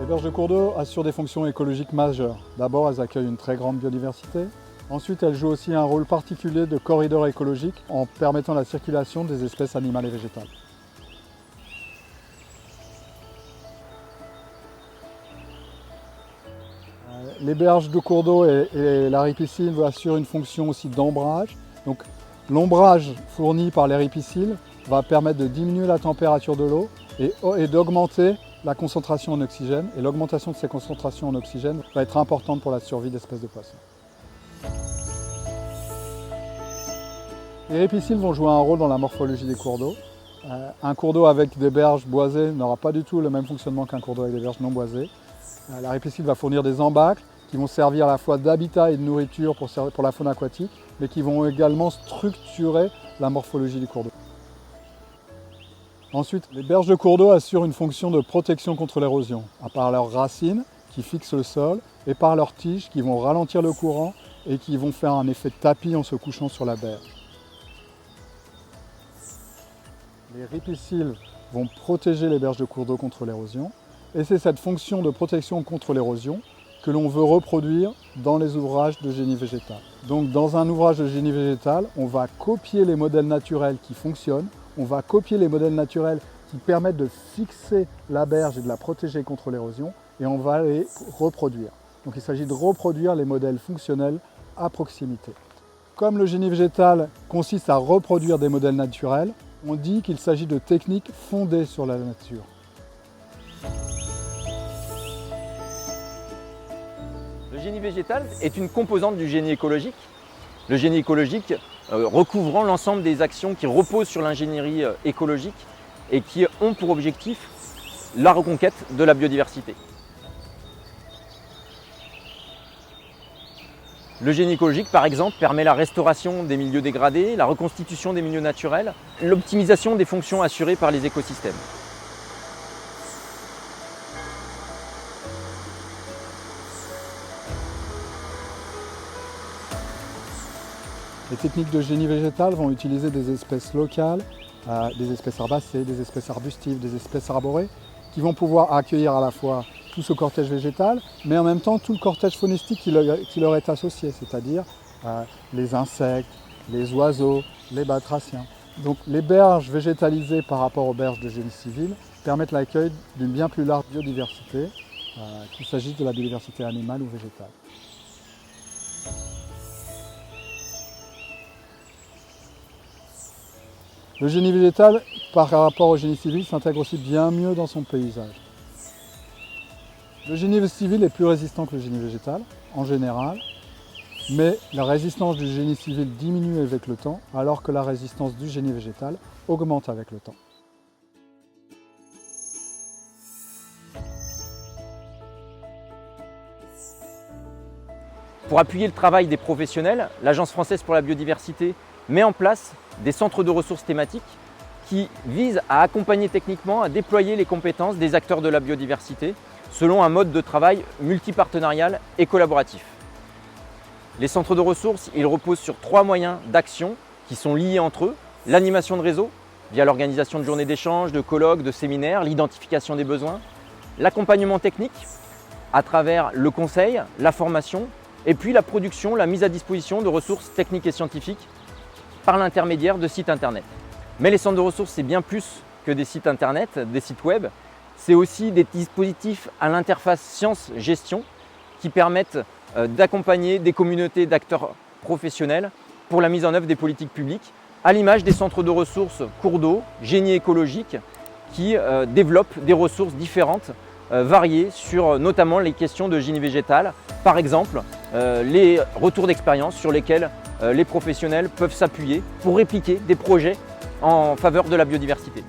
Les berges de cours d'eau assurent des fonctions écologiques majeures. D'abord, elles accueillent une très grande biodiversité. Ensuite, elles jouent aussi un rôle particulier de corridor écologique en permettant la circulation des espèces animales et végétales. Les berges de cours d'eau et la ripisylve assurent une fonction aussi d'ombrage. Donc, l'ombrage fourni par les ripisylves va permettre de diminuer la température de l'eau et d'augmenter la concentration en oxygène. Et l'augmentation de ces concentrations en oxygène va être importante pour la survie d'espèces de poissons. Les ripisylves vont jouer un rôle dans la morphologie des cours d'eau. Un cours d'eau avec des berges boisées n'aura pas du tout le même fonctionnement qu'un cours d'eau avec des berges non boisées. La ripisylve va fournir des embâcles qui vont servir à la fois d'habitat et de nourriture pour la faune aquatique, mais qui vont également structurer la morphologie du cours d'eau. Ensuite, les berges de cours d'eau assurent une fonction de protection contre l'érosion, à par leurs racines qui fixent le sol et par leurs tiges qui vont ralentir le courant et qui vont faire un effet de tapis en se couchant sur la berge. Les ripisylves vont protéger les berges de cours d'eau contre l'érosion. Et c'est cette fonction de protection contre l'érosion que l'on veut reproduire dans les ouvrages de génie végétal. Donc dans un ouvrage de génie végétal, on va copier les modèles naturels qui fonctionnent, on va copier les modèles naturels qui permettent de fixer la berge et de la protéger contre l'érosion, et on va les reproduire. Donc il s'agit de reproduire les modèles fonctionnels à proximité. Comme le génie végétal consiste à reproduire des modèles naturels, on dit qu'il s'agit de techniques fondées sur la nature. Le génie végétal est une composante du génie écologique. Le génie écologique recouvrant l'ensemble des actions qui reposent sur l'ingénierie écologique et qui ont pour objectif la reconquête de la biodiversité. Le génie écologique, par exemple, permet la restauration des milieux dégradés, la reconstitution des milieux naturels, l'optimisation des fonctions assurées par les écosystèmes. Les techniques de génie végétal vont utiliser des espèces locales, des espèces herbacées, des espèces arbustives, des espèces arborées, qui vont pouvoir accueillir à la fois tout ce cortège végétal, mais en même temps tout le cortège faunistique qui leur est associé, c'est-à-dire les insectes, les oiseaux, les batraciens. Donc les berges végétalisées par rapport aux berges de génie civil permettent l'accueil d'une bien plus large biodiversité, qu'il s'agisse de la biodiversité animale ou végétale. Le génie végétal, par rapport au génie civil, s'intègre aussi bien mieux dans son paysage. Le génie civil est plus résistant que le génie végétal, en général, mais la résistance du génie civil diminue avec le temps, alors que la résistance du génie végétal augmente avec le temps. Pour appuyer le travail des professionnels, l'Agence française pour la biodiversité met en place des centres de ressources thématiques qui visent à accompagner techniquement, à déployer les compétences des acteurs de la biodiversité selon un mode de travail multipartenarial et collaboratif. Les centres de ressources, ils reposent sur 3 moyens d'action qui sont liés entre eux. L'animation de réseau, via l'organisation de journées d'échange, de colloques, de séminaires, l'identification des besoins. L'accompagnement technique, à travers le conseil, la formation, et puis la production, la mise à disposition de ressources techniques et scientifiques par l'intermédiaire de sites internet. Mais les centres de ressources, c'est bien plus que des sites internet, des sites web. C'est aussi des dispositifs à l'interface science-gestion qui permettent d'accompagner des communautés d'acteurs professionnels pour la mise en œuvre des politiques publiques, à l'image des centres de ressources cours d'eau, génie écologique, qui développent des ressources différentes, variées sur notamment les questions de génie végétal. Par exemple, les retours d'expérience sur lesquels les professionnels peuvent s'appuyer pour répliquer des projets en faveur de la biodiversité.